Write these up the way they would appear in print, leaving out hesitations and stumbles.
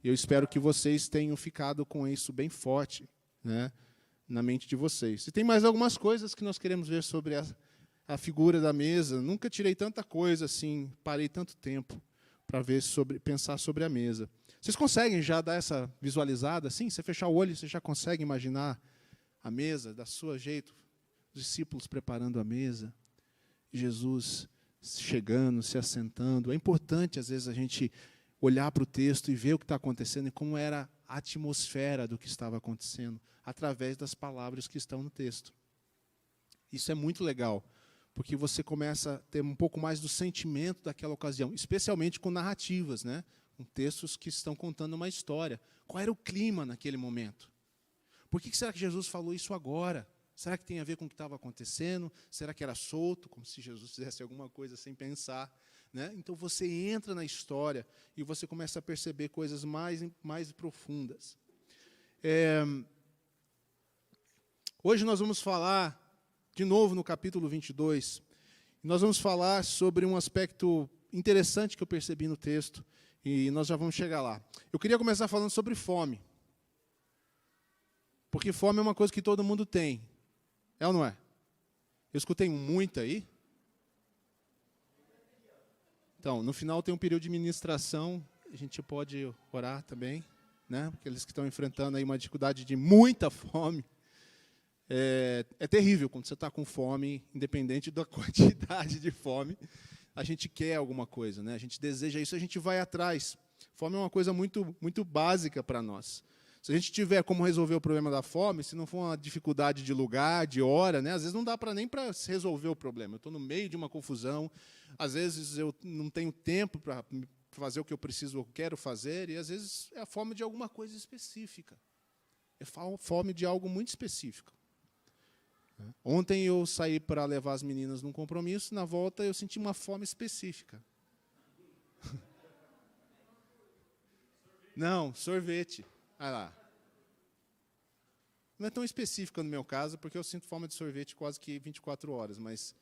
E eu espero que vocês tenham ficado com isso bem forte, né, na mente de vocês. E tem mais algumas coisas que nós queremos ver sobre a figura da mesa. Nunca tirei tanta coisa assim, parei tanto tempo para pensar sobre a mesa. Vocês conseguem já dar essa visualizada? Assim, você fechar o olho, você já consegue imaginar a mesa, da sua jeito, os discípulos preparando a mesa, Jesus chegando, se assentando. É importante, às vezes, a gente olhar para o texto e ver o que está acontecendo e como era a atmosfera do que estava acontecendo, através das palavras que estão no texto. Isso é muito legal, porque você começa a ter um pouco mais do sentimento daquela ocasião, especialmente com narrativas, né? Com textos que estão contando uma história. Qual era o clima naquele momento? Por que será que Jesus falou isso agora? Será que tem a ver com o que estava acontecendo? Será que era solto, como se Jesus fizesse alguma coisa sem pensar? Né? Então, você entra na história e você começa a perceber coisas mais profundas. Hoje nós vamos falar, de novo no capítulo 22, nós vamos falar sobre um aspecto interessante que eu percebi no texto, e nós já vamos chegar lá. Eu queria começar falando sobre fome. Porque fome é uma coisa que todo mundo tem. É ou não é? Eu escutei muito aí. Então, no final tem um período de ministração, a gente pode orar também, né? Aqueles que estão enfrentando aí uma dificuldade de muita fome. É terrível quando você está com fome, independente da quantidade de fome. A gente quer alguma coisa, né? A gente deseja isso, a gente vai atrás. Fome é uma coisa muito, muito básica para nós. Se a gente tiver como resolver o problema da fome, se não for uma dificuldade de lugar, de hora, né, às vezes não dá nem para resolver o problema. Eu estou no meio de uma confusão, às vezes eu não tenho tempo para fazer o que eu preciso, eu quero fazer, e às vezes é a fome de alguma coisa específica. É fome de algo muito específico. Ontem eu saí para levar as meninas num compromisso, na volta eu senti uma fome específica. Não, sorvete. Olha lá. Não é tão específica no meu caso, porque eu sinto fome de sorvete quase que 24 horas, mas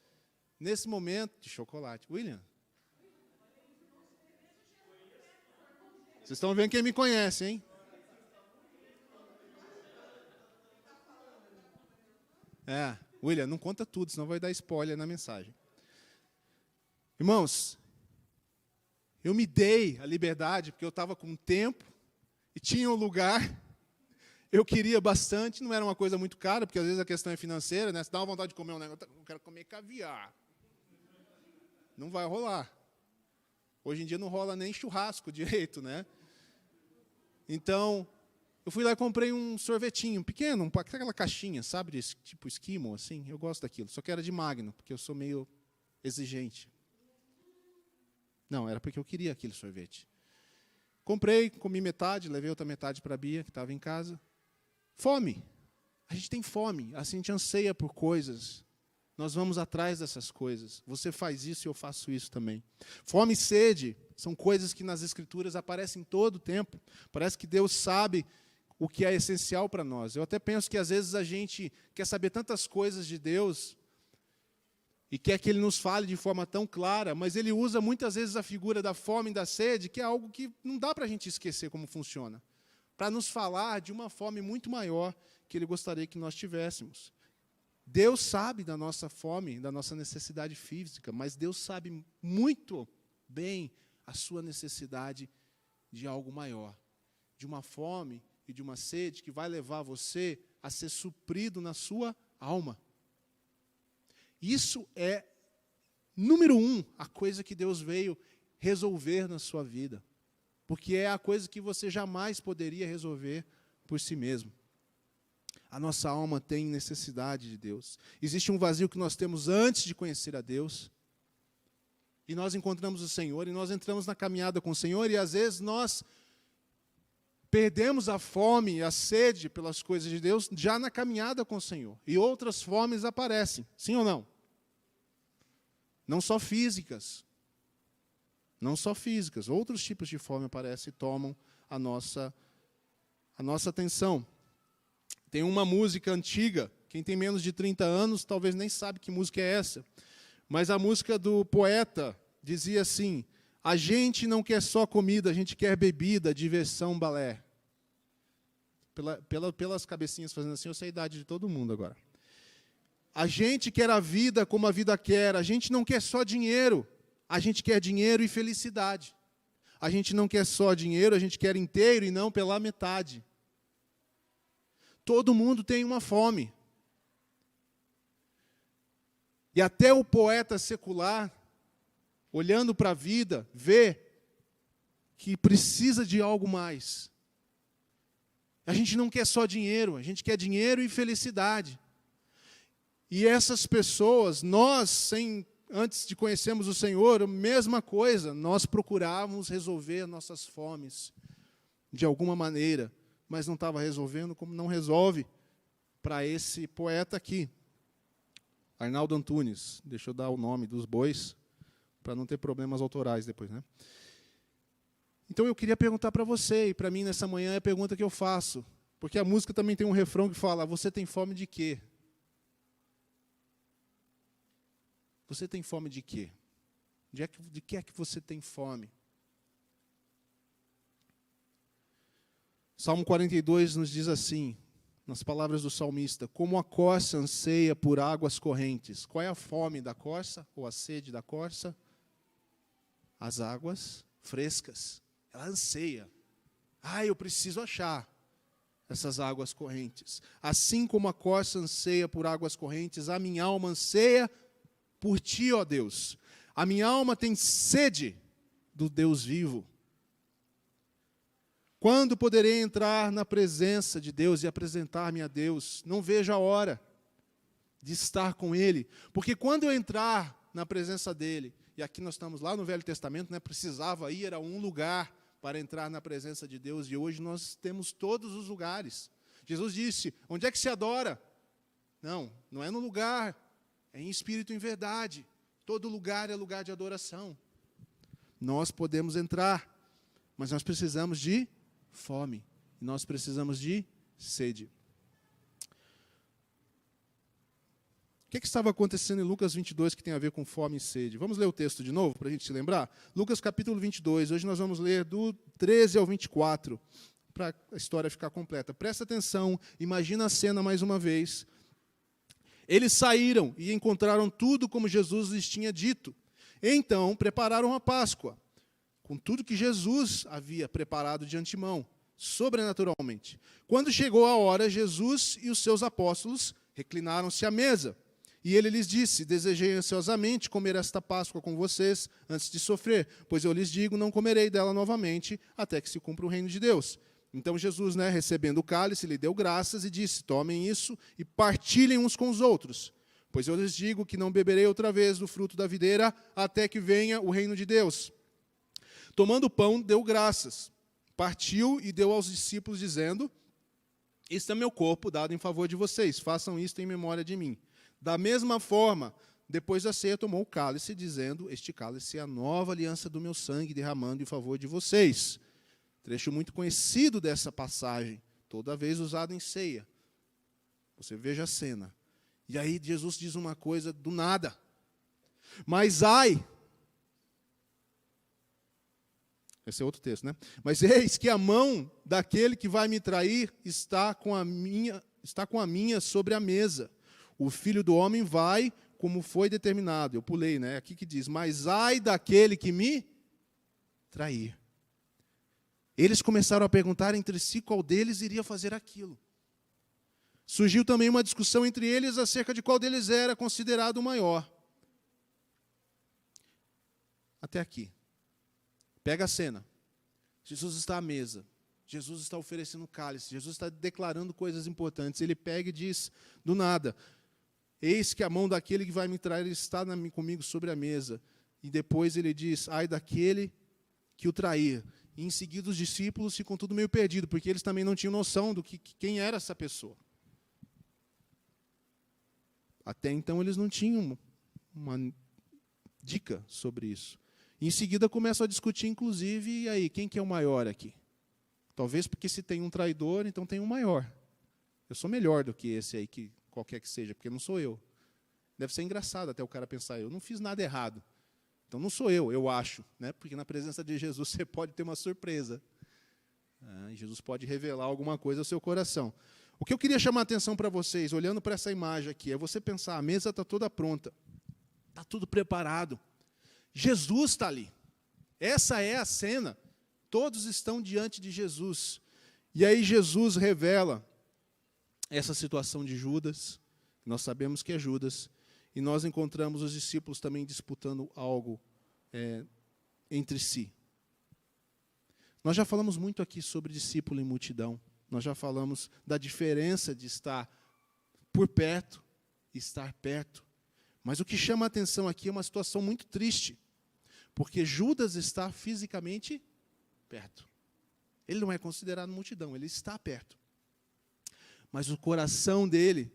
nesse momento, de chocolate. William? Vocês estão vendo quem me conhece, hein? William, não conta tudo, senão vai dar spoiler na mensagem. Irmãos, eu me dei a liberdade, porque eu estava com tempo, e tinha um lugar, eu queria bastante, não era uma coisa muito cara, porque às vezes a questão é financeira, né? Você dá uma vontade de comer um negócio, eu quero comer caviar. Não vai rolar. Hoje em dia não rola nem churrasco direito, né? Então, eu fui lá e comprei um sorvetinho pequeno, aquela caixinha, sabe, desse tipo Esquimó, assim, eu gosto daquilo, só que era de Magno, porque eu sou meio exigente. Não, era porque eu queria aquele sorvete. Comprei, comi metade, levei outra metade para a Bia, que estava em casa. Fome. A gente tem fome, a gente anseia por coisas. Nós vamos atrás dessas coisas. Você faz isso e eu faço isso também. Fome e sede são coisas que nas Escrituras aparecem todo o tempo. Parece que Deus sabe o que é essencial para nós. Eu até penso que às vezes a gente quer saber tantas coisas de Deus e quer que Ele nos fale de forma tão clara, mas Ele usa muitas vezes a figura da fome e da sede, que é algo que não dá para a gente esquecer como funciona, para nos falar de uma fome muito maior que Ele gostaria que nós tivéssemos. Deus sabe da nossa fome, da nossa necessidade física, mas Deus sabe muito bem a sua necessidade de algo maior, de uma fome e de uma sede que vai levar você a ser suprido na sua alma. Isso é, número 1, a coisa que Deus veio resolver na sua vida, porque é a coisa que você jamais poderia resolver por si mesmo. A nossa alma tem necessidade de Deus. Existe um vazio que nós temos antes de conhecer a Deus. E nós encontramos o Senhor, e nós entramos na caminhada com o Senhor, e às vezes nós perdemos a fome e a sede pelas coisas de Deus já na caminhada com o Senhor. E outras fomes aparecem, sim ou não? Não só físicas. Não só físicas. Outros tipos de fome aparecem e tomam a nossa atenção. Tem uma música antiga, quem tem menos de 30 anos talvez nem sabe que música é essa, mas a música do poeta dizia assim: A gente não quer só comida, a gente quer bebida, diversão, balé. Pelas cabecinhas fazendo assim, eu sei a idade de todo mundo agora. A gente quer a vida como a vida quer. A gente não quer só dinheiro. A gente quer dinheiro e felicidade. A gente não quer só dinheiro, a gente quer inteiro e não pela metade. Todo mundo tem uma fome. E até o poeta secular, olhando para a vida, vê que precisa de algo mais. A gente não quer só dinheiro, a gente quer dinheiro e felicidade. E essas pessoas, nós, antes de conhecermos o Senhor, a mesma coisa, nós procurávamos resolver nossas fomes de alguma maneira, mas não estava resolvendo como não resolve para esse poeta aqui, Arnaldo Antunes. Deixa eu dar o nome dos bois, para não ter problemas autorais depois, né? Então eu queria perguntar para você, e para mim nessa manhã é a pergunta que eu faço, porque a música também tem um refrão que fala: você tem fome de quê? Você tem fome de quê? De que é que você tem fome? Salmo 42 nos diz assim, nas palavras do salmista: como a corça anseia por águas correntes. Qual é a fome da corça, ou a sede da corça? As águas frescas. Ela anseia. Eu preciso achar essas águas correntes. Assim como a corça anseia por águas correntes, a minha alma anseia por ti, ó Deus. A minha alma tem sede do Deus vivo. Quando poderei entrar na presença de Deus e apresentar-me a Deus? Não vejo a hora de estar com Ele. Porque quando eu entrar na presença dEle, e aqui nós estamos lá no Velho Testamento, né, precisava ir a um lugar para entrar na presença de Deus, e hoje nós temos todos os lugares. Jesus disse: onde é que se adora? Não é no lugar, é em espírito e em verdade. Todo lugar é lugar de adoração. Nós podemos entrar, mas nós precisamos de fome. Nós precisamos de sede. O que estava acontecendo em Lucas 22 que tem a ver com fome e sede? Vamos ler o texto de novo, para a gente se lembrar? Lucas capítulo 22, hoje nós vamos ler do 13 ao 24, para a história ficar completa. Presta atenção, imagina a cena mais uma vez. Eles saíram e encontraram tudo como Jesus lhes tinha dito. Então, prepararam a Páscoa, com tudo que Jesus havia preparado de antemão, sobrenaturalmente. Quando chegou a hora, Jesus e os seus apóstolos reclinaram-se à mesa. E ele lhes disse: desejei ansiosamente comer esta Páscoa com vocês antes de sofrer, pois eu lhes digo, não comerei dela novamente, até que se cumpra o reino de Deus. Então Jesus, recebendo o cálice, lhe deu graças e disse: tomem isso e partilhem uns com os outros, pois eu lhes digo que não beberei outra vez do fruto da videira, até que venha o reino de Deus. Tomando o pão, deu graças, partiu e deu aos discípulos, dizendo: este é meu corpo, dado em favor de vocês, façam isto em memória de mim. Da mesma forma, depois da ceia, tomou o cálice, dizendo: este cálice é a nova aliança do meu sangue, derramando em favor de vocês. Trecho muito conhecido dessa passagem, toda vez usado em ceia. Você veja a cena. E aí Jesus diz uma coisa do nada. Mas esse é outro texto, né? Mas eis que a mão daquele que vai me trair está com a minha sobre a mesa. O Filho do Homem vai como foi determinado. Eu pulei, né? Aqui que diz: mas ai daquele que me trair. Eles começaram a perguntar entre si qual deles iria fazer aquilo. Surgiu também uma discussão entre eles acerca de qual deles era considerado o maior. Até aqui. Pega a cena. Jesus está à mesa. Jesus está oferecendo cálice. Jesus está declarando coisas importantes. Ele pega e diz, do nada: eis que a mão daquele que vai me trair está comigo sobre a mesa. E depois ele diz: ai daquele que o trair. E em seguida os discípulos ficam tudo meio perdidos, porque eles também não tinham noção do quem era essa pessoa. Até então eles não tinham uma dica sobre isso. E em seguida começam a discutir, inclusive, e aí, quem que é o maior aqui? Talvez porque se tem um traidor, então tem um maior. Eu sou melhor do que esse aí, que qualquer que seja, porque não sou eu. Deve ser engraçado até o cara pensar: eu não fiz nada errado. Então não sou eu acho, né? Porque na presença de Jesus você pode ter uma surpresa. Jesus pode revelar alguma coisa ao seu coração. O que eu queria chamar a atenção para vocês, olhando para essa imagem aqui, é você pensar, a mesa está toda pronta, está tudo preparado. Jesus está ali. Essa é a cena. Todos estão diante de Jesus. E aí Jesus revela essa situação de Judas. Nós sabemos que é Judas. E nós encontramos os discípulos também disputando algo entre si. Nós já falamos muito aqui sobre discípulo e multidão. Nós já falamos da diferença de estar por perto e estar perto. Mas o que chama a atenção aqui é uma situação muito triste. Porque Judas está fisicamente perto. Ele não é considerado multidão, ele está perto. Mas o coração dele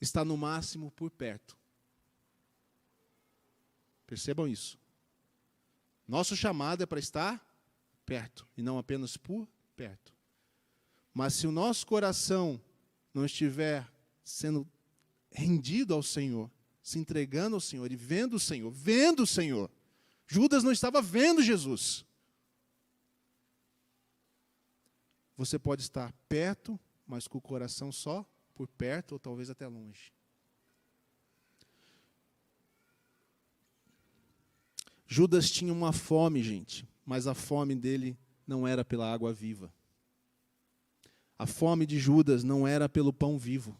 está no máximo por perto. Percebam isso. Nosso chamado é para estar perto, e não apenas por perto. Mas se o nosso coração não estiver sendo rendido ao Senhor, se entregando ao Senhor e vendo o Senhor, Judas não estava vendo Jesus. Você pode estar perto, mas com o coração só por perto, ou talvez até longe. Judas tinha uma fome, gente, mas a fome dele não era pela água viva. A fome de Judas não era pelo pão vivo.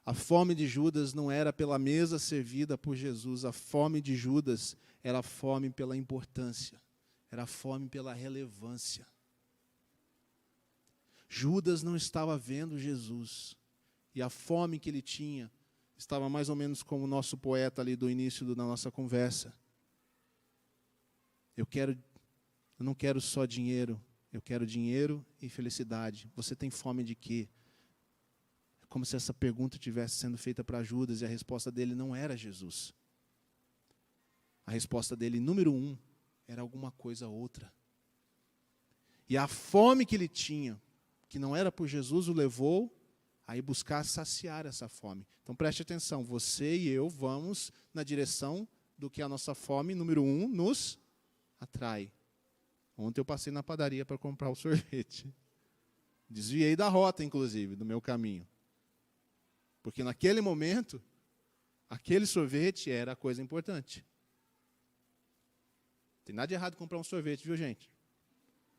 A fome de Judas não era pela mesa servida por Jesus. A fome de Judas era a fome pela importância, era a fome pela relevância. Judas não estava vendo Jesus. E a fome que ele tinha estava mais ou menos como o nosso poeta ali do início da nossa conversa. Eu não quero só dinheiro, eu quero dinheiro e felicidade. Você tem fome de quê? É como se essa pergunta estivesse sendo feita para Judas e a resposta dele não era Jesus. A resposta dele, número 1, era alguma coisa outra. E a fome que ele tinha, que não era por Jesus, o levou a ir buscar saciar essa fome. Então preste atenção, você e eu vamos na direção do que a nossa fome, número 1, nos atrai. Ontem eu passei na padaria para comprar o sorvete. Desviei da rota, inclusive, do meu caminho. Porque naquele momento, aquele sorvete era a coisa importante. Não tem nada de errado comprar um sorvete, viu, gente?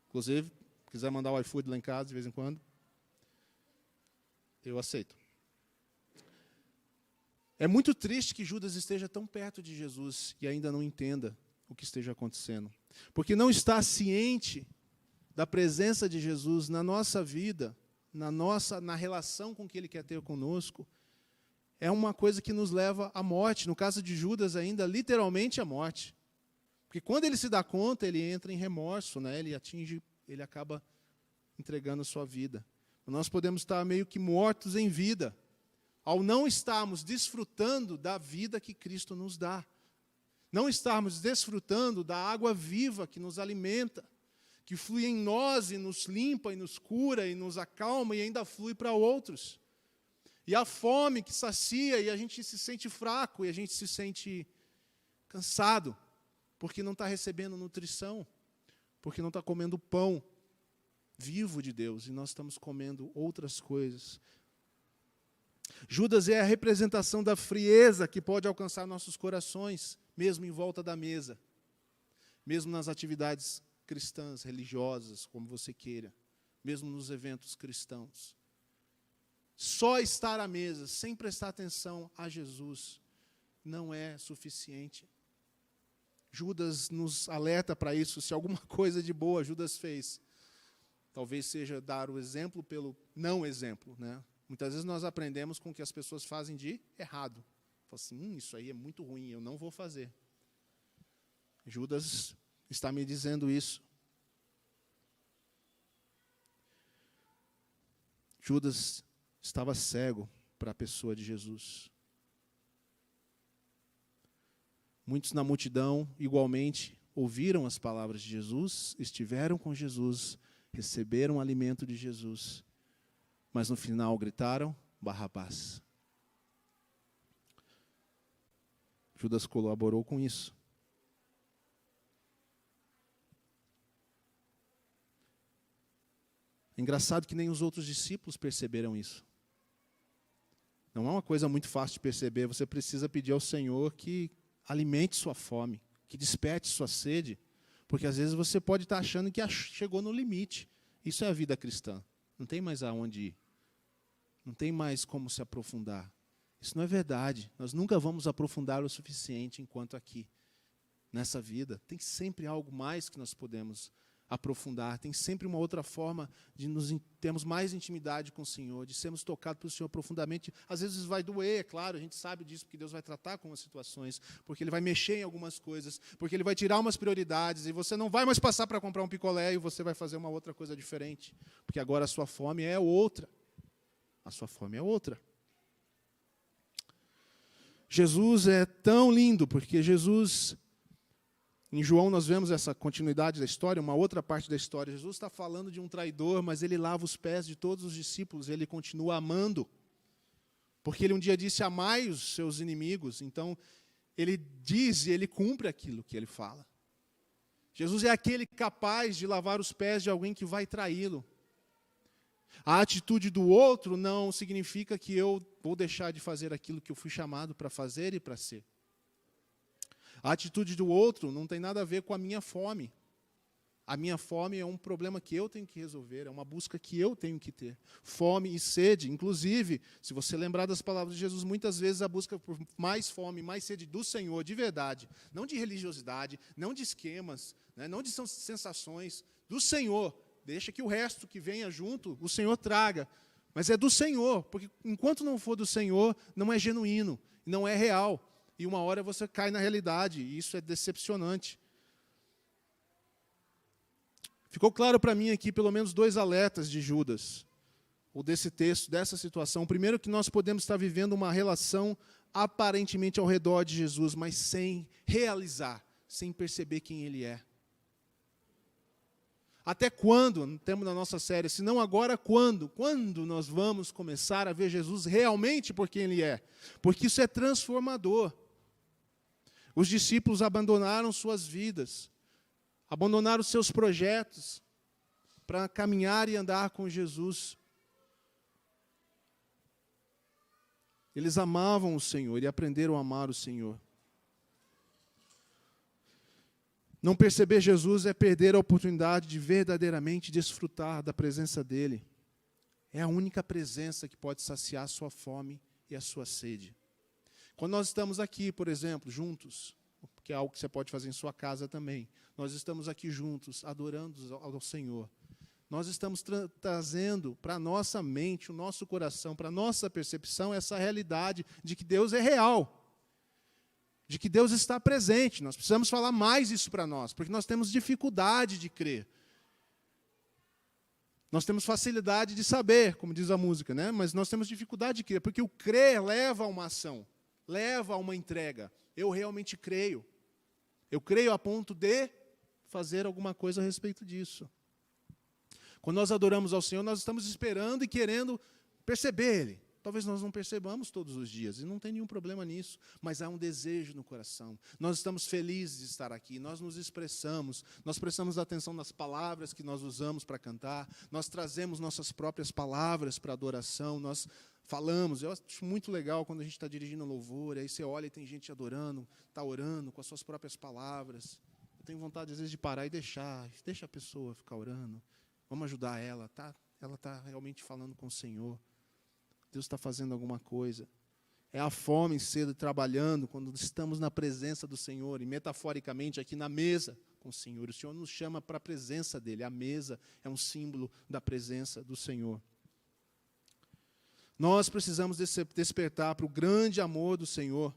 Inclusive, se quiser mandar o iFood lá em casa de vez em quando, eu aceito. É muito triste que Judas esteja tão perto de Jesus e ainda não entenda o que esteja acontecendo. Porque não está ciente da presença de Jesus na nossa vida, na relação com que Ele quer ter conosco, é uma coisa que nos leva à morte. No caso de Judas ainda, literalmente à morte. Porque quando ele se dá conta, ele entra em remorso, né? Ele acaba entregando a sua vida. Nós podemos estar meio que mortos em vida, ao não estarmos desfrutando da vida que Cristo nos dá. Não estarmos desfrutando da água viva que nos alimenta, que flui em nós e nos limpa e nos cura e nos acalma e ainda flui para outros. E a fome que sacia e a gente se sente fraco e a gente se sente cansado, porque não está recebendo nutrição, porque não está comendo pão vivo de Deus, e nós estamos comendo outras coisas. Judas é a representação da frieza que pode alcançar nossos corações, mesmo em volta da mesa, mesmo nas atividades cristãs, religiosas, como você queira, mesmo nos eventos cristãos. Só estar à mesa, sem prestar atenção a Jesus, não é suficiente. Judas nos alerta para isso. Se alguma coisa de boa Judas fez, talvez seja dar o exemplo pelo não exemplo, né? Muitas vezes nós aprendemos com o que as pessoas fazem de errado. Fala assim, isso aí é muito ruim, eu não vou fazer. Judas está me dizendo isso. Judas estava cego para a pessoa de Jesus. Muitos na multidão, igualmente, ouviram as palavras de Jesus, estiveram com Jesus, receberam o alimento de Jesus, mas no final gritaram, Barrabás. Judas colaborou com isso. É engraçado que nem os outros discípulos perceberam isso. Não é uma coisa muito fácil de perceber. Você precisa pedir ao Senhor que alimente sua fome, que desperte sua sede, porque às vezes você pode estar achando que chegou no limite. Isso é a vida cristã. Não tem mais aonde ir. Não tem mais como se aprofundar. Isso não é verdade. Nós nunca vamos aprofundar o suficiente enquanto aqui, nessa vida. Tem sempre algo mais que nós podemos aprofundar. Tem sempre uma outra forma de termos mais intimidade com o Senhor, de sermos tocados pelo Senhor profundamente. Às vezes vai doer, é claro, a gente sabe disso, porque Deus vai tratar com as situações, porque Ele vai mexer em algumas coisas, porque Ele vai tirar umas prioridades, e você não vai mais passar para comprar um picolé, e você vai fazer uma outra coisa diferente, porque agora a sua fome é outra. A sua fome é outra. Jesus é tão lindo, porque Jesus... Em João nós vemos essa continuidade da história, uma outra parte da história. Jesus está falando de um traidor, mas ele lava os pés de todos os discípulos, ele continua amando. Porque ele um dia disse, amai os seus inimigos. Então, ele diz e ele cumpre aquilo que ele fala. Jesus é aquele capaz de lavar os pés de alguém que vai traí-lo. A atitude do outro não significa que eu vou deixar de fazer aquilo que eu fui chamado para fazer e para ser. A atitude do outro não tem nada a ver com a minha fome. A minha fome é um problema que eu tenho que resolver, é uma busca que eu tenho que ter. Fome e sede, inclusive, se você lembrar das palavras de Jesus, muitas vezes a busca por mais fome, mais sede do Senhor, de verdade, não de religiosidade, não de esquemas, né, não de sensações, do Senhor. Deixa que o resto que venha junto, o Senhor traga. Mas é do Senhor, porque enquanto não for do Senhor, não é genuíno, não é real. E uma hora você cai na realidade, e isso é decepcionante. Ficou claro para mim aqui pelo menos 2 alertas de Judas, ou desse texto, dessa situação. O primeiro, que nós podemos estar vivendo uma relação aparentemente ao redor de Jesus, mas sem realizar, sem perceber quem Ele é. Até quando, temos na nossa série, se não agora, quando? Quando nós vamos começar a ver Jesus realmente por quem Ele é? Porque isso é transformador. Os discípulos abandonaram suas vidas, abandonaram seus projetos para caminhar e andar com Jesus. Eles amavam o Senhor e aprenderam a amar o Senhor. Não perceber Jesus é perder a oportunidade de verdadeiramente desfrutar da presença dEle. É a única presença que pode saciar a sua fome e a sua sede. Quando nós estamos aqui, por exemplo, juntos, que é algo que você pode fazer em sua casa também, nós estamos aqui juntos, adorando ao Senhor. Nós estamos trazendo para a nossa mente, o nosso coração, para a nossa percepção, essa realidade de que Deus é real. De que Deus está presente. Nós precisamos falar mais isso para nós, porque nós temos dificuldade de crer. Nós temos facilidade de saber, como diz a música, né? Mas nós temos dificuldade de crer, porque o crer leva a uma ação, leva a uma entrega. Eu realmente creio. Eu creio a ponto de fazer alguma coisa a respeito disso. Quando nós adoramos ao Senhor, nós estamos esperando e querendo perceber Ele. Talvez nós não percebamos todos os dias, e não tem nenhum problema nisso, mas há um desejo no coração. Nós estamos felizes de estar aqui, nós nos expressamos, nós prestamos atenção nas palavras que nós usamos para cantar, nós trazemos nossas próprias palavras para adoração, nós falamos. Eu acho muito legal quando a gente está dirigindo louvor, aí você olha e tem gente adorando, está orando com as suas próprias palavras. Eu tenho vontade, às vezes, de parar e deixa a pessoa ficar orando. Vamos ajudar ela, tá? Ela está realmente falando com o Senhor. Deus está fazendo alguma coisa. É a fome cedo trabalhando quando estamos na presença do Senhor, e metaforicamente aqui na mesa com o Senhor. O Senhor nos chama para a presença dEle. A mesa é um símbolo da presença do Senhor. Nós precisamos despertar para o grande amor do Senhor,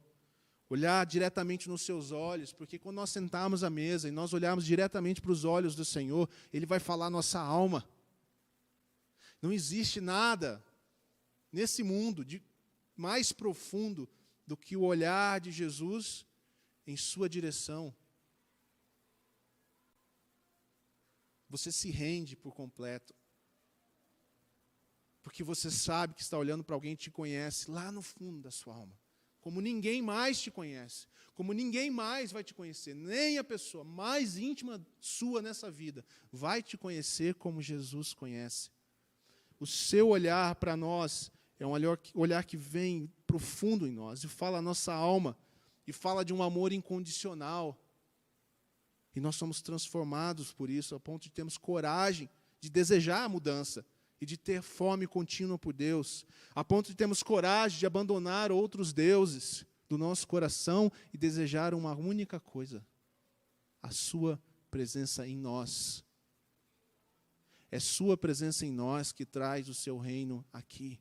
olhar diretamente nos seus olhos, porque quando nós sentarmos à mesa e nós olharmos diretamente para os olhos do Senhor, Ele vai falar nossa alma. Não existe nada nesse mundo de mais profundo do que o olhar de Jesus em sua direção. Você se rende por completo, porque você sabe que está olhando para alguém que te conhece lá no fundo da sua alma, como ninguém mais te conhece, como ninguém mais vai te conhecer, nem a pessoa mais íntima sua nessa vida vai te conhecer como Jesus conhece. o seu olhar para nós é um olhar que vem profundo em nós, e fala a nossa alma, e fala de um amor incondicional. E nós somos transformados por isso, a ponto de termos coragem de desejar a mudança, e de ter fome contínua por Deus, a ponto de termos coragem de abandonar outros deuses do nosso coração, e desejar uma única coisa: a sua presença em nós. É sua presença em nós que traz o seu reino aqui.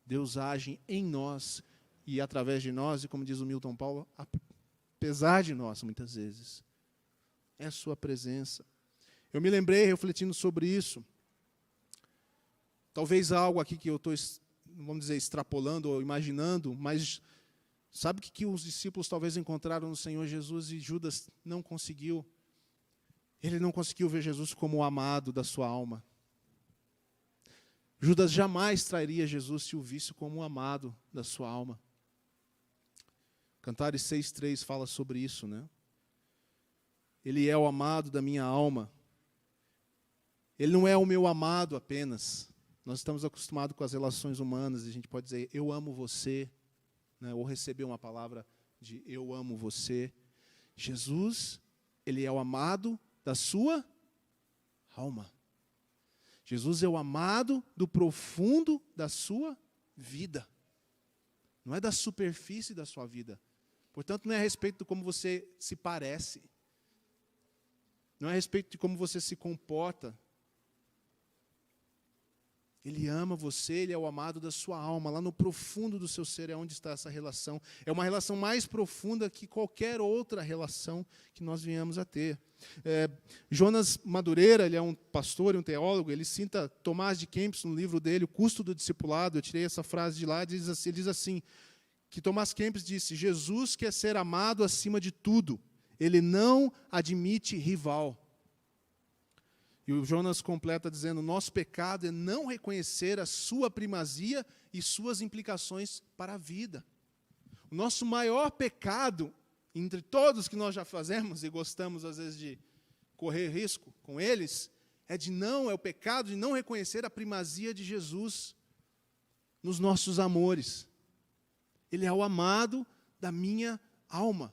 Deus age em nós e através de nós, e como diz o Milton Paulo, apesar de nós, muitas vezes. É a sua presença. Eu me lembrei, refletindo sobre isso, talvez algo aqui que eu estou, vamos dizer, extrapolando ou imaginando, mas sabe o que os discípulos talvez encontraram no Senhor Jesus e Judas não conseguiu? Ele não conseguiu ver Jesus como o amado da sua alma. Judas jamais trairia Jesus se o visse como o amado da sua alma. Cantares 6:3 fala sobre isso, né? Ele é o amado da minha alma. Ele não é o meu amado apenas. Nós estamos acostumados com as relações humanas, e a gente pode dizer, eu amo você, né? Ou receber uma palavra de eu amo você. Jesus, ele é o amado da sua alma. Jesus é o amado do profundo da sua vida. Não é da superfície da sua vida. Portanto, não é a respeito de como você se parece. Não é a respeito de como você se comporta. Ele ama você, ele é o amado da sua alma. Lá no profundo do seu ser é onde está essa relação. É uma relação mais profunda que qualquer outra relação que nós venhamos a ter. Jonas Madureira, ele é um pastor e um teólogo, ele cita Tomás de Kempis no livro dele, O Custo do Discipulado. Eu tirei essa frase de lá, ele diz assim, que Tomás Kempis disse, Jesus quer ser amado acima de tudo. Ele não admite rival. E o Jonas completa dizendo, nosso pecado é não reconhecer a sua primazia e suas implicações para a vida. O nosso maior pecado, entre todos que nós já fazemos e gostamos às vezes de correr risco com eles, é o pecado de não reconhecer a primazia de Jesus nos nossos amores. Ele é o amado da minha alma.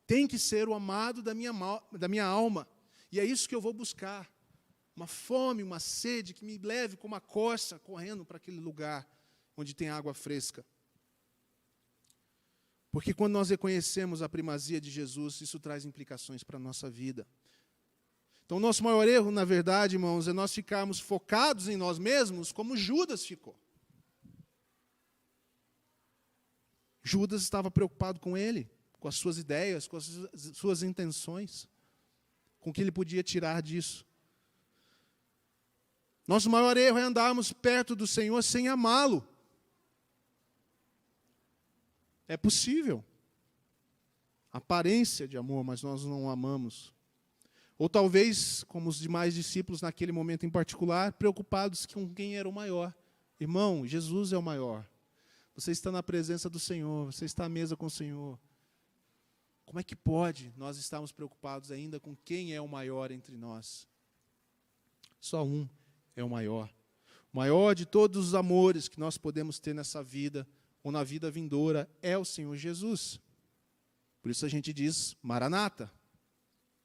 Tem que ser o amado da minha alma. E é isso que eu vou buscar. Uma fome, uma sede que me leve como uma corça correndo para aquele lugar onde tem água fresca. Porque quando nós reconhecemos a primazia de Jesus, isso traz implicações para a nossa vida. Então, o nosso maior erro, na verdade, irmãos, é nós ficarmos focados em nós mesmos como Judas ficou. Judas estava preocupado com ele, com as suas ideias, com as suas intenções, com o que ele podia tirar disso. Nosso maior erro é andarmos perto do Senhor sem amá-lo. É possível. Aparência de amor, mas nós não o amamos. Ou talvez, como os demais discípulos naquele momento em particular, preocupados com quem era o maior. Irmão, Jesus é o maior. Você está na presença do Senhor, você está à mesa com o Senhor. Como é que pode nós estarmos preocupados ainda com quem é o maior entre nós? Só um é o maior. O maior de todos os amores que nós podemos ter nessa vida, ou na vida vindoura, é o Senhor Jesus. Por isso a gente diz, Maranata,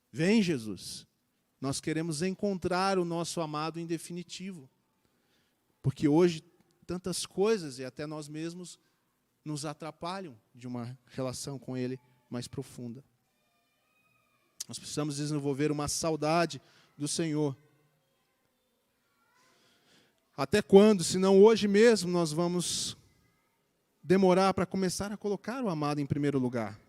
vem Jesus. Nós queremos encontrar o nosso amado em definitivo. Porque hoje tantas coisas, e até nós mesmos, nos atrapalham de uma relação com Ele mais profunda. Nós precisamos desenvolver uma saudade do Senhor. Até quando, se não hoje mesmo, nós vamos demorar para começar a colocar o amado em primeiro lugar?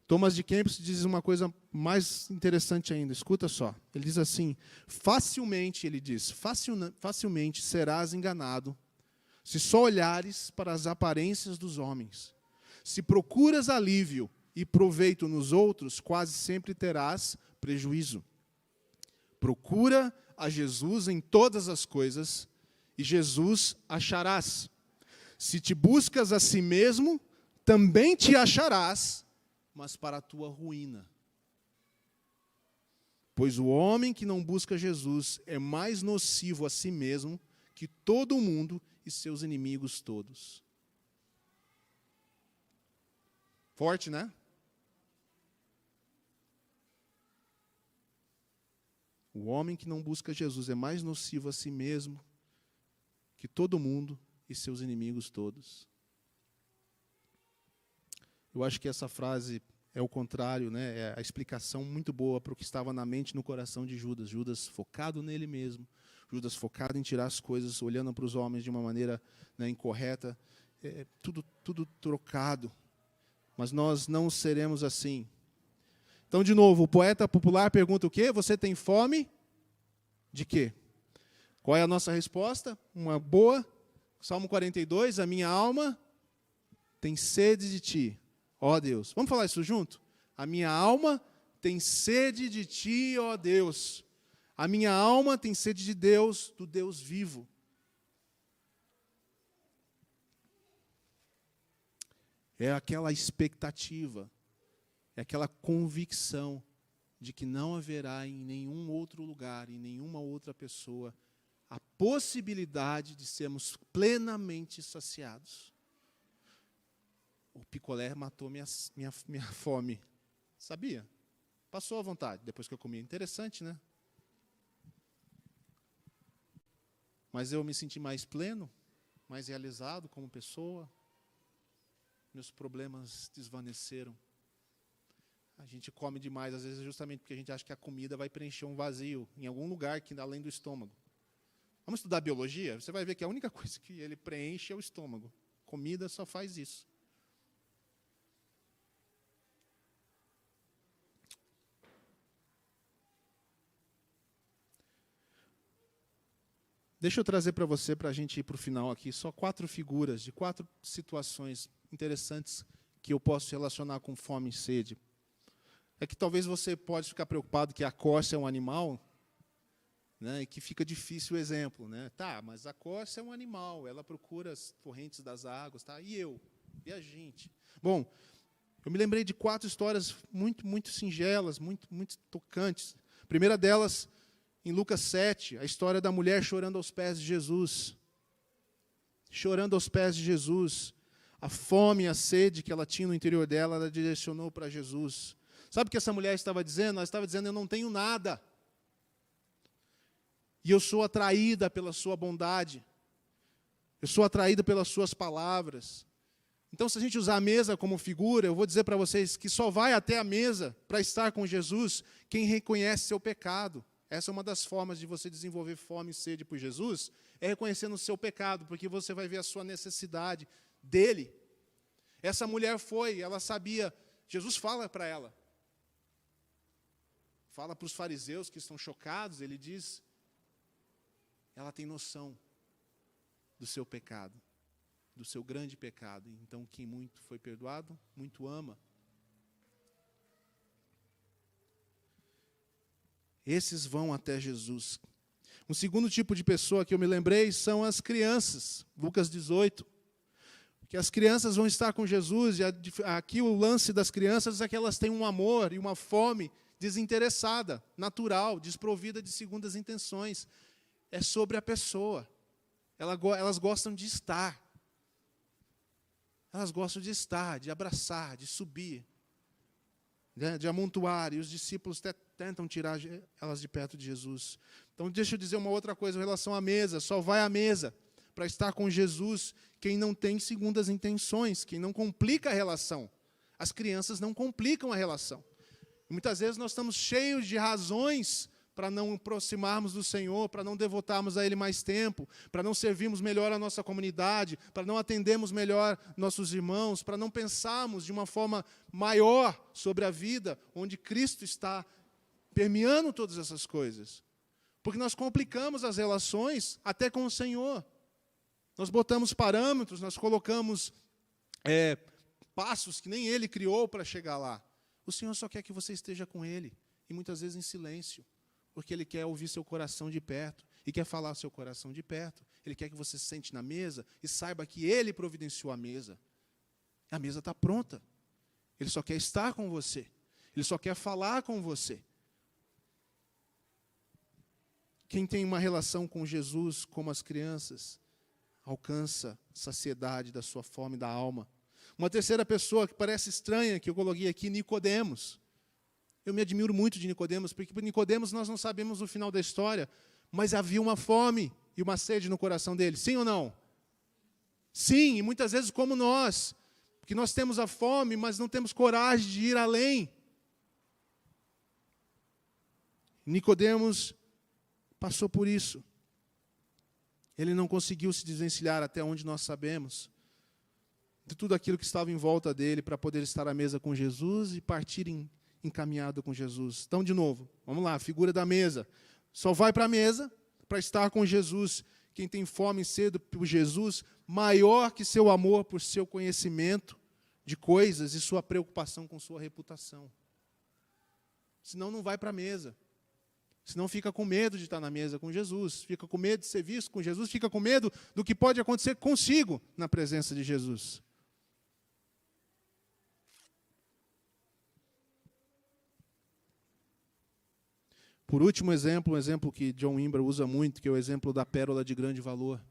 Thomas de Kempis diz uma coisa mais interessante ainda, escuta só. Ele diz assim, facilmente serás enganado se só olhares para as aparências dos homens. Se procuras alívio e proveito nos outros, quase sempre terás prejuízo. Procura a Jesus em todas as coisas, e Jesus acharás. Se te buscas a si mesmo, também te acharás, mas para a tua ruína. Pois o homem que não busca Jesus é mais nocivo a si mesmo que todo o mundo e seus inimigos todos. Forte, né? O homem que não busca Jesus é mais nocivo a si mesmo que todo mundo e seus inimigos todos. Eu acho que essa frase é o contrário, né? É a explicação muito boa para o que estava na mente e no coração de Judas. Judas focado nele mesmo, Judas focado em tirar as coisas, olhando para os homens de uma maneira, né, incorreta, tudo trocado. Mas nós não seremos assim. Então, de novo, o poeta popular pergunta o quê? Você tem fome de quê? Qual é a nossa resposta? Uma boa. Salmo 42, a minha alma tem sede de ti, ó Deus. Vamos falar isso junto? A minha alma tem sede de ti, ó Deus. A minha alma tem sede de Deus, do Deus vivo. É aquela expectativa, é aquela convicção de que não haverá em nenhum outro lugar, em nenhuma outra pessoa, a possibilidade de sermos plenamente saciados. O picolé matou minha fome. Sabia? Passou à vontade, depois que eu comi. Interessante, né? Mas eu me senti mais pleno, mais realizado como pessoa. Meus problemas desvaneceram. A gente come demais, às vezes, justamente porque a gente acha que a comida vai preencher um vazio em algum lugar que além do estômago. Vamos estudar biologia? Você vai ver que a única coisa que ele preenche é o estômago. Comida só faz isso. Deixa eu trazer para você, para a gente ir para o final aqui, só 4 figuras de 4 situações interessantes que eu posso relacionar com fome e sede. É que talvez você pode ficar preocupado que a corça é um animal, né, e que fica difícil o exemplo. Né? Tá, mas a corça é um animal, ela procura as correntes das águas, tá? E eu? E a gente? Bom, eu me lembrei de 4 histórias muito singelas, muito tocantes. A primeira delas, em Lucas 7, a história da mulher chorando aos pés de Jesus. Chorando aos pés de Jesus. A fome e a sede que ela tinha no interior dela, ela direcionou para Jesus. Sabe o que essa mulher estava dizendo? Ela estava dizendo, eu não tenho nada. E eu sou atraída pela sua bondade. Eu sou atraída pelas suas palavras. Então, se a gente usar a mesa como figura, eu vou dizer para vocês que só vai até a mesa para estar com Jesus quem reconhece seu pecado. Essa é uma das formas de você desenvolver fome e sede por Jesus, é reconhecendo o seu pecado, porque você vai ver a sua necessidade dele. Essa mulher foi, ela sabia, Jesus fala para ela, fala para os fariseus que estão chocados, ele diz, ela tem noção do seu pecado, do seu grande pecado. Então, quem muito foi perdoado, muito ama. Esses vão até Jesus. Um segundo tipo de pessoa que eu me lembrei são as crianças. Lucas 18. Que as crianças vão estar com Jesus, e aqui o lance das crianças é que elas têm um amor e uma fome desinteressada, natural, desprovida de segundas intenções. É sobre a pessoa. Elas gostam de estar. Elas gostam de estar, de abraçar, de subir, né, de amontoar, e os discípulos tentam tirar elas de perto de Jesus. Então, deixa eu dizer uma outra coisa em relação à mesa. Só vai à mesa para estar com Jesus quem não tem segundas intenções, quem não complica a relação. As crianças não complicam a relação. E muitas vezes nós estamos cheios de razões para não aproximarmos do Senhor, para não devotarmos a Ele mais tempo, para não servirmos melhor a nossa comunidade, para não atendermos melhor nossos irmãos, para não pensarmos de uma forma maior sobre a vida, onde Cristo está permeando todas essas coisas. Porque nós complicamos as relações até com o Senhor. Nós botamos parâmetros, nós colocamos passos que nem Ele criou para chegar lá. O Senhor só quer que você esteja com Ele, e muitas vezes em silêncio, porque Ele quer ouvir seu coração de perto, e quer falar seu coração de perto. Ele quer que você se sente na mesa e saiba que Ele providenciou a mesa. A mesa está pronta. Ele só quer estar com você. Ele só quer falar com você. Quem tem uma relação com Jesus, como as crianças, alcança saciedade da sua fome da alma. Uma terceira pessoa que parece estranha, que eu coloquei aqui, Nicodemos. Eu me admiro muito de Nicodemos, porque por Nicodemos nós não sabemos o final da história, mas havia uma fome e uma sede no coração dele. Sim ou não? Sim, e muitas vezes como nós, porque nós temos a fome, mas não temos coragem de ir além. Nicodemos passou por isso. Ele não conseguiu se desvencilhar, até onde nós sabemos, de tudo aquilo que estava em volta dele para poder estar à mesa com Jesus e partir encaminhado com Jesus. Então, de novo, vamos lá, a figura da mesa. Só vai para a mesa para estar com Jesus. Quem tem fome e sede por Jesus, maior que seu amor por seu conhecimento de coisas e sua preocupação com sua reputação. Senão não vai para a mesa. Senão fica com medo de estar na mesa com Jesus, fica com medo de ser visto com Jesus, fica com medo do que pode acontecer consigo na presença de Jesus. Por último exemplo, um exemplo que John Wimber usa muito, que é o exemplo da pérola de grande valor.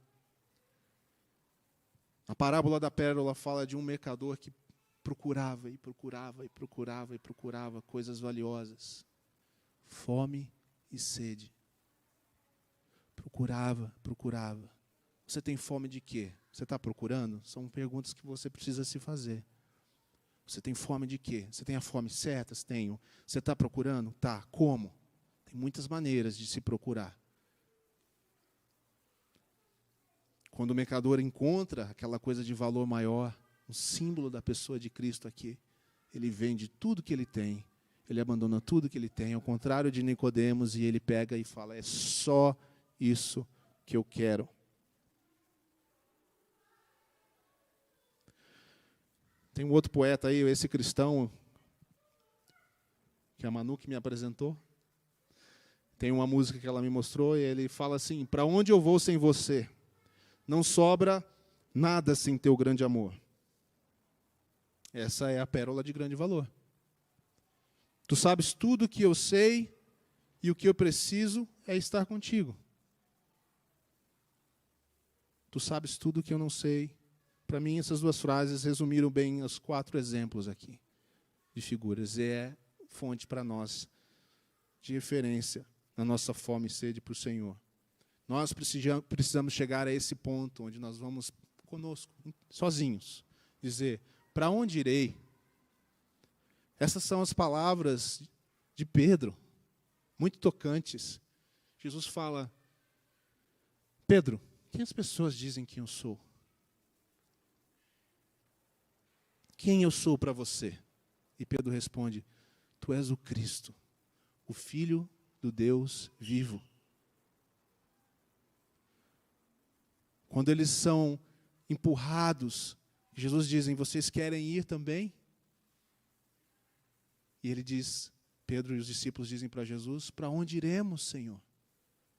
A parábola da pérola fala de um mercador que procurava e procurava e procurava e procurava coisas valiosas. Fome e sede. Procurava, procurava. Você tem fome de quê? Você está procurando? São perguntas que você precisa se fazer. Você tem fome de quê? Você tem a fome certa? Tenho. Você está procurando? Tá. Como? Tem muitas maneiras de se procurar. Quando o mercador encontra aquela coisa de valor maior, o símbolo da pessoa de Cristo aqui, ele vende tudo que ele tem, ele abandona tudo que ele tem, ao contrário de Nicodemos, e ele pega e fala, é só isso que eu quero. Tem um outro poeta aí, esse cristão, que a Manu que me apresentou. Tem uma música que ela me mostrou e ele fala assim, para onde eu vou sem você? Não sobra nada sem teu grande amor. Essa é a pérola de grande valor. Tu sabes tudo o que eu sei e o que eu preciso é estar contigo. Tu sabes tudo o que eu não sei. Para mim, essas duas frases resumiram bem os 4 exemplos aqui de figuras. E é fonte para nós de referência na nossa fome e sede para o Senhor. Nós precisamos chegar a esse ponto onde nós vamos conosco, sozinhos, dizer, para onde irei? Essas são as palavras de Pedro, muito tocantes. Jesus fala, Pedro, quem as pessoas dizem que eu sou? Quem eu sou para você? E Pedro responde, tu és o Cristo, o Filho do Deus vivo. Quando eles são empurrados, Jesus diz, vocês querem ir também? E ele diz, Pedro e os discípulos dizem para Jesus, para onde iremos, Senhor?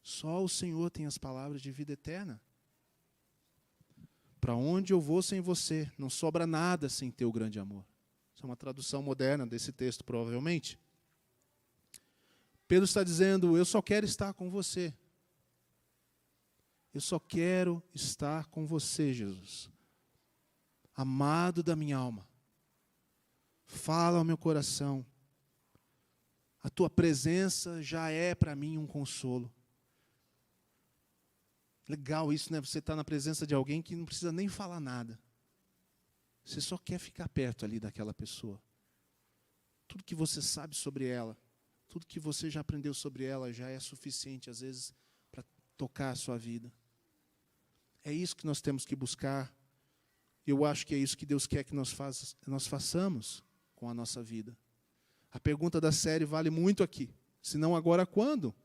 Só o Senhor tem as palavras de vida eterna. Para onde eu vou sem você? Não sobra nada sem teu grande amor. Isso é uma tradução moderna desse texto, provavelmente. Pedro está dizendo, eu só quero estar com você. Eu só quero estar com você, Jesus. Amado da minha alma. Fala ao meu coração. A tua presença já é para mim um consolo. Legal isso, né? Você está na presença de alguém que não precisa nem falar nada. Você só quer ficar perto ali daquela pessoa. Tudo que você sabe sobre ela, tudo que você já aprendeu sobre ela já é suficiente, às vezes, para tocar a sua vida. É isso que nós temos que buscar. Eu acho que é isso que Deus quer que nós façamos com a nossa vida. A pergunta da série vale muito aqui. Se não agora, quando?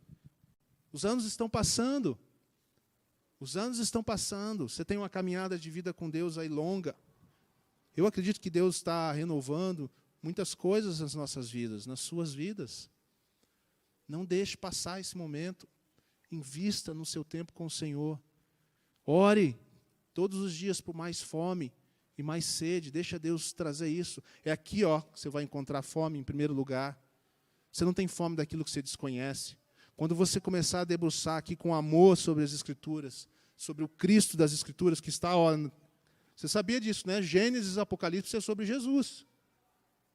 Os anos estão passando. Os anos estão passando. Você tem uma caminhada de vida com Deus aí longa. Eu acredito que Deus está renovando muitas coisas nas nossas vidas, nas suas vidas. Não deixe passar esse momento. Invista no seu tempo com o Senhor. Ore todos os dias por mais fome e mais sede. Deixa Deus trazer isso. É aqui, que você vai encontrar fome em primeiro lugar. Você não tem fome daquilo que você desconhece. Quando você começar a debruçar aqui com amor sobre as Escrituras, sobre o Cristo das Escrituras que está... Você sabia disso, né? Gênesis e Apocalipse é sobre Jesus.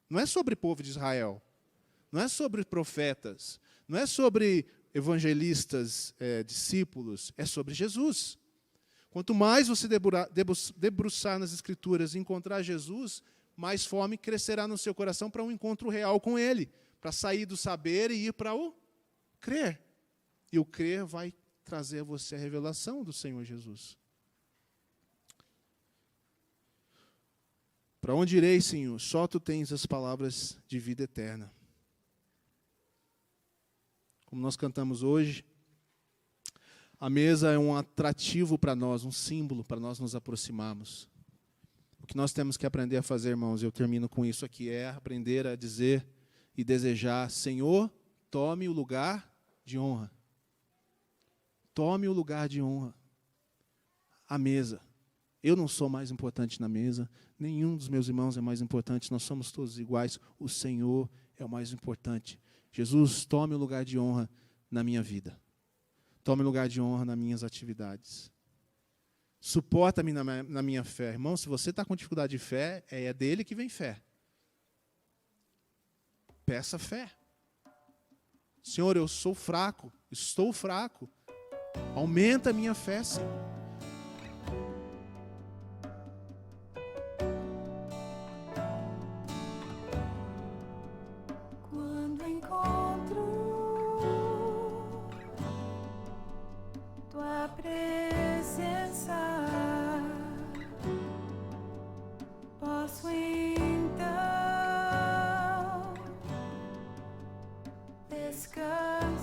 Não é sobre o povo de Israel. Não é sobre profetas. Não é sobre evangelistas, discípulos. É sobre Jesus. Quanto mais você debruçar nas Escrituras e encontrar Jesus, mais fome crescerá no seu coração para um encontro real com Ele. Para sair do saber e ir para o crer. E o crer vai trazer a você a revelação do Senhor Jesus. Para onde irei, Senhor? Só Tu tens as palavras de vida eterna. Como nós cantamos hoje, a mesa é um atrativo para nós, um símbolo para nós nos aproximarmos. O que nós temos que aprender a fazer, irmãos, eu termino com isso aqui, é aprender a dizer e desejar: Senhor, tome o lugar de honra. Tome o lugar de honra. A mesa. Eu não sou mais importante na mesa, nenhum dos meus irmãos é mais importante, nós somos todos iguais, o Senhor é o mais importante. Jesus, tome o lugar de honra na minha vida. Tome o lugar de honra nas minhas atividades. Suporta-me na minha fé. Irmão, se você está com dificuldade de fé, é dele que vem fé. Peça fé. Senhor, eu sou fraco, estou fraco. Aumenta a minha fé, Senhor. Quando encontro Tua presença, posso então descansar.